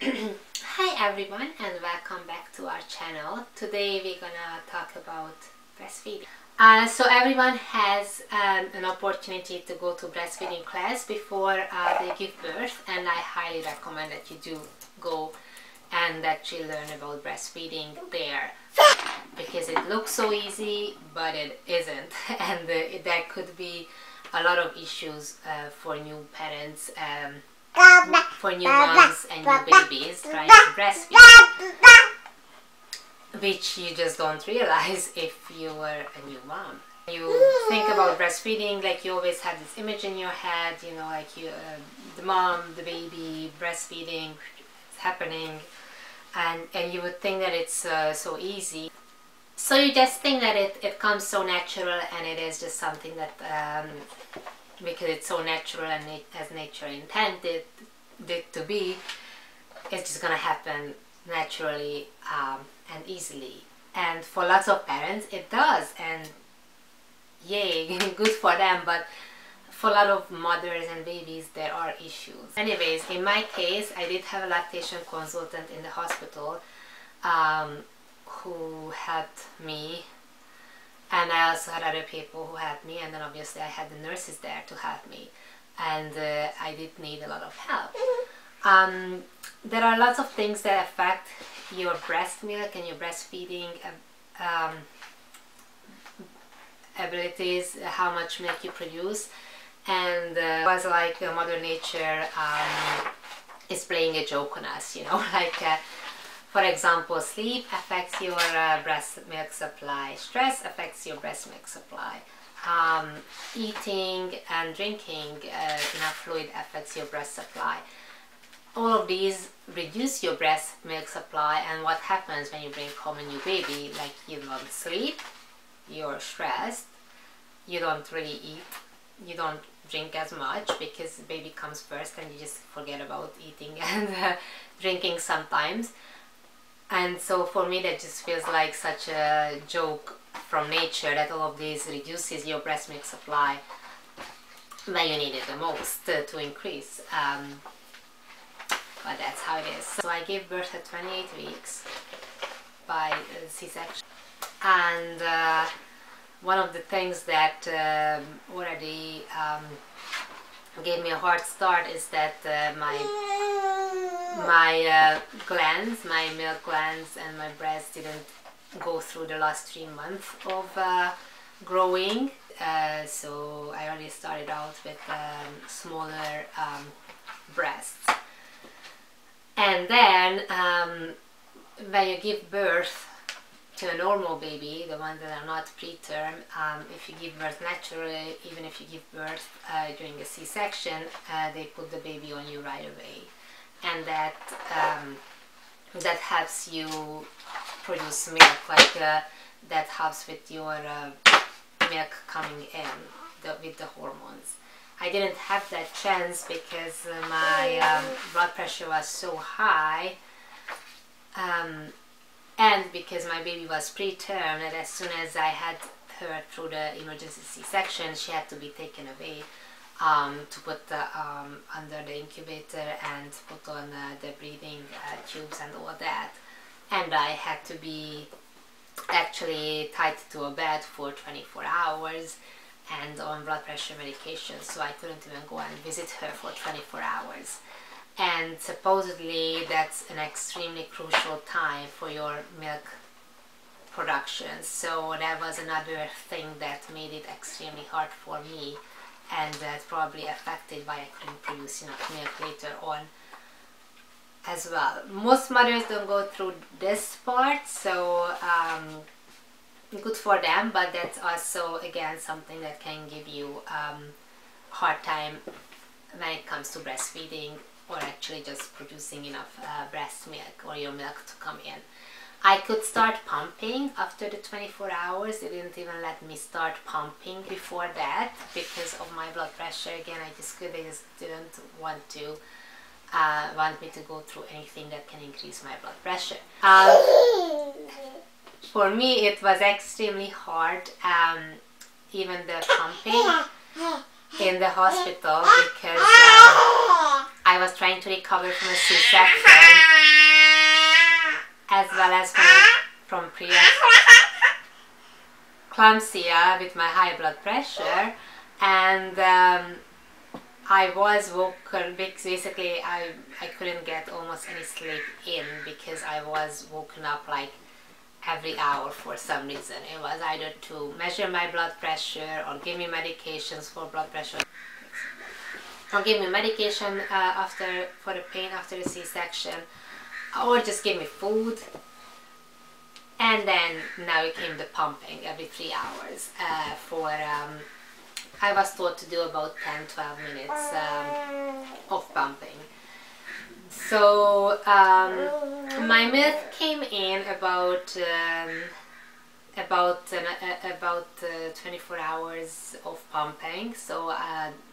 Hi everyone, and welcome back to our channel. Today we're gonna talk about breastfeeding. So everyone has an opportunity to go to breastfeeding class before they give birth, and I highly recommend that you do go and actually learn about breastfeeding there, because it looks so easy but it isn't, and there could be a lot of issues for new parents, for new moms and new babies trying to breastfeed, which you just don't realize if you were a new mom. You think about breastfeeding like you always have this image in your head, you know, like the mom, the baby, breastfeeding, it's happening, and you would think that it's so easy. So you just think that it comes so natural, and it is just something that because it's so natural and as nature intended it to be, it's just gonna happen naturally and easily. And for lots of parents it does, and yay, good for them, but for a lot of mothers and babies there are issues. Anyways, in my case, I did have a lactation consultant in the hospital who helped me, and I also had other people who helped me, and then obviously I had the nurses there to help me, and I did need a lot of help. There are lots of things that affect your breast milk and your breastfeeding abilities, how much milk you produce, and it was like Mother Nature is playing a joke on us, you know, like for example, sleep affects your breast milk supply, stress affects your breast milk supply, eating and drinking enough fluid affects your breast supply. All of these reduce your breast milk supply, and what happens when you bring home a new baby, like you don't sleep, you're stressed, you don't really eat, you don't drink as much because the baby comes first and you just forget about eating and drinking sometimes. And so for me that just feels like such a joke from nature, that all of this reduces your breast milk supply when you need it the most to increase. But that's how it is. So I gave birth at 28 weeks by C-section. And one of the things that already gave me a hard start is that my glands, my milk glands and my breast didn't go through the last 3 months of growing. So I already started out with smaller breasts. And then when you give birth to a normal baby, the ones that are not preterm, if you give birth naturally, even if you give birth during a C-section, they put the baby on you right away, and that helps you produce milk, like that helps with your milk coming in with the hormones. I didn't have that chance because my blood pressure was so high, and because my baby was preterm, and as soon as I had her through the emergency C-section, she had to be taken away to put under the incubator and put on the breathing tubes and all that. And I had to be actually tied to a bed for 24 hours and on blood pressure medication, so I couldn't even go and visit her for 24 hours. And supposedly that's an extremely crucial time for your milk production. So that was another thing that made it extremely hard for me, and that probably affected why I couldn't produce enough milk later on as well. Most mothers don't go through this part, so good for them, but that's also again something that can give you hard time when it comes to breastfeeding, or actually just producing enough breast milk or your milk to come in. I could start pumping after the 24 hours. They didn't even let me start pumping before that because of my blood pressure. Again, they just didn't want me to go through anything that can increase my blood pressure. For me it was extremely hard, even the pumping in the hospital, because I was trying to recover from a C-section as well as from preeclampsia with my high blood pressure, and I was woken because basically I couldn't get almost any sleep in because I was woken up like every hour for some reason. It was either to measure my blood pressure or give me medications for blood pressure, or give me medication for the pain after the C-section, or just give me food. And then now it came the pumping every 3 hours I was told to do about 10-12 minutes of pumping. So my milk came in about 24 hours of pumping. So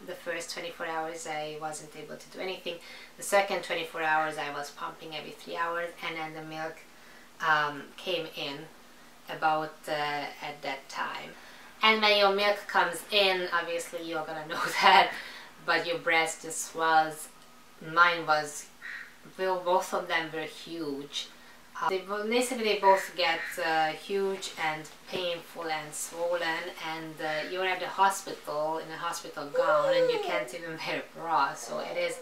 the first 24 hours I wasn't able to do anything. The second 24 hours I was pumping every 3 hours, and then the milk came in about at that time. And when your milk comes in, obviously you're gonna know that, but your breast just swells. Mine was, well, both of them were huge. They both get huge and painful and swollen, and you're at the hospital in a hospital gown and you can't even wear a bra, so it is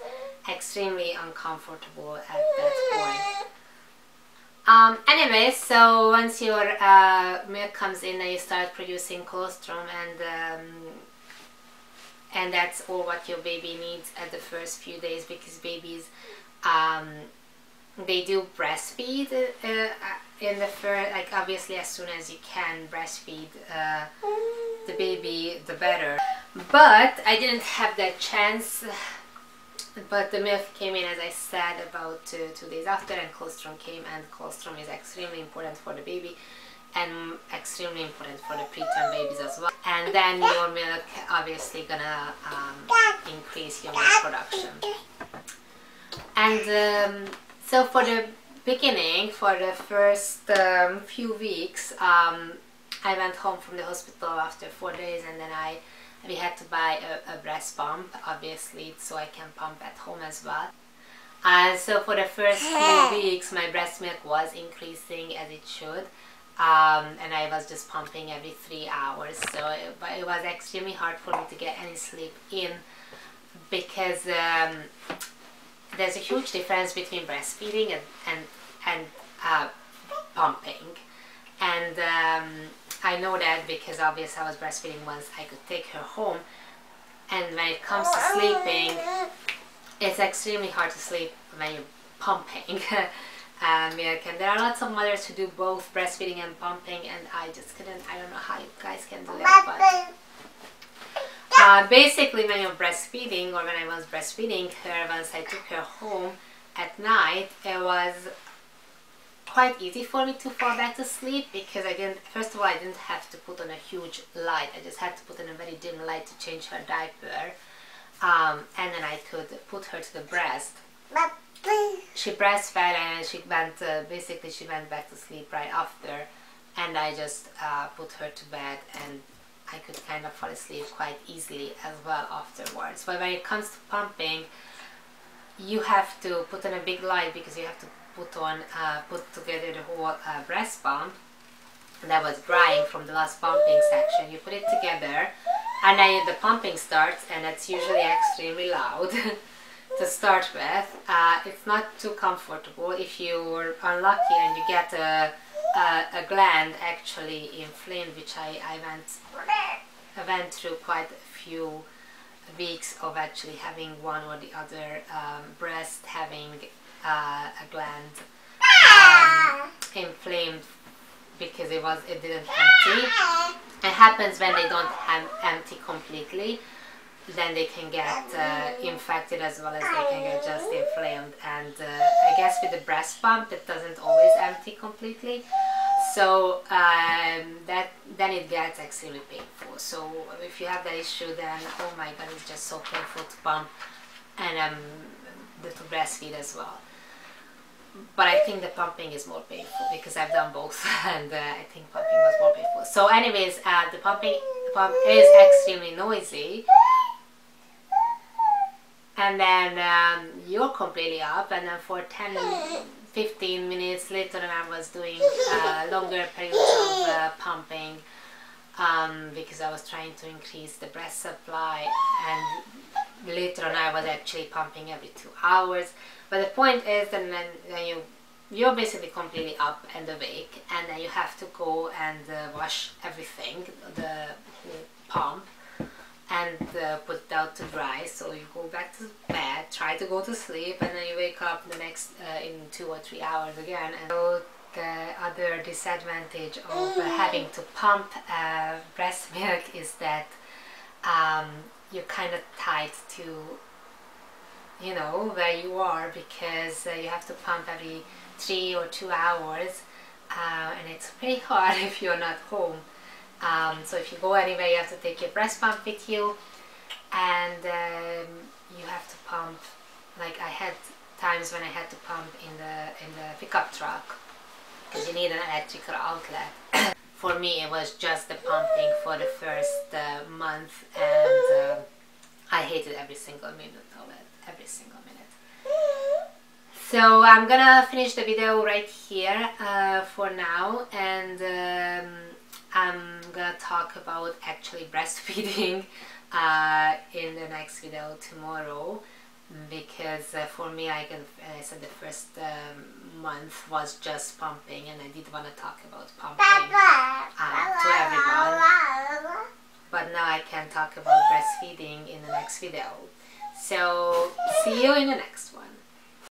extremely uncomfortable at that point. Anyway, so once your milk comes in, then you start producing colostrum, and that's all what your baby needs at the first few days, because babies they do breastfeed in the first, like obviously as soon as you can breastfeed the baby, the better. But I didn't have that chance. But the milk came in, as I said, about 2 days after, and colostrum came, and colostrum is extremely important for the baby and extremely important for the preterm babies as well. And then your milk obviously gonna increase your milk production. And so for the beginning, for the first few weeks, I went home from the hospital after 4 days, and then we had to buy a breast pump, obviously, so I can pump at home as well. So for the first few weeks, my breast milk was increasing as it should, and I was just pumping every 3 hours. So but it was extremely hard for me to get any sleep in, because there's a huge difference between breastfeeding and pumping. And I know that because obviously I was breastfeeding once I could take her home, and when it comes to sleeping, it's extremely hard to sleep when you're pumping milk. And there are lots of mothers who do both breastfeeding and pumping, and I just couldn't. I don't know how you guys can do that, but basically when you're breastfeeding, or when I was breastfeeding her, once I took her home at night, it was quite easy for me to fall back to sleep, because first of all, I didn't have to put on a huge light. I just had to put on a very dim light to change her diaper, and then I could put her to the breast. She breastfed, and she went back to sleep right after, and I just put her to bed, and I could kind of fall asleep quite easily as well afterwards. But when it comes to pumping, you have to put on a big light, because you have to put together the whole breast pump that was drying from the last pumping section. You put it together, and then the pumping starts, and it's usually extremely loud to start with. It's not too comfortable. If you're unlucky and you get a gland actually inflamed, which I went through quite a few weeks of actually having one or the other breast having a gland inflamed, because it didn't empty. It happens when they don't empty completely, then they can get infected as well as they can get just inflamed. And I guess with the breast pump, it doesn't always empty completely, so then it gets extremely painful. So if you have that issue, then oh my god, it's just so painful to pump and to breastfeed as well. But I think the pumping is more painful, because I've done both, and I think pumping was more painful. So anyways, the pump is extremely noisy, and then you're completely up, and then for 10-15 minutes later on I was doing longer periods of pumping, because I was trying to increase the breast supply, and later on I was actually pumping every 2 hours. But the point is that then you're basically completely up and awake, and then you have to go and wash everything, the pump, and put it out to dry. So you go back to bed, try to go to sleep, and then you wake up the next in 2 or 3 hours again. And so the other disadvantage of having to pump breast milk is that you're kind of tied to, you know, where you are, because you have to pump every 3 or 2 hours, and it's pretty hard if you're not home. So if you go anywhere, you have to take your breast pump with you, and you have to pump. Like, I had times when I had to pump in the pickup truck, because you need an electrical outlet. For me, it was just the pumping for the first month, and I hated every single minute of it, every single minute. So I'm gonna finish the video right here for now, and I'm gonna talk about actually breastfeeding in the next video tomorrow, because for me, I said the first month was just pumping, and I did want to talk about pumping to everyone, but now I can talk about breastfeeding in the next video. So see you in the next one.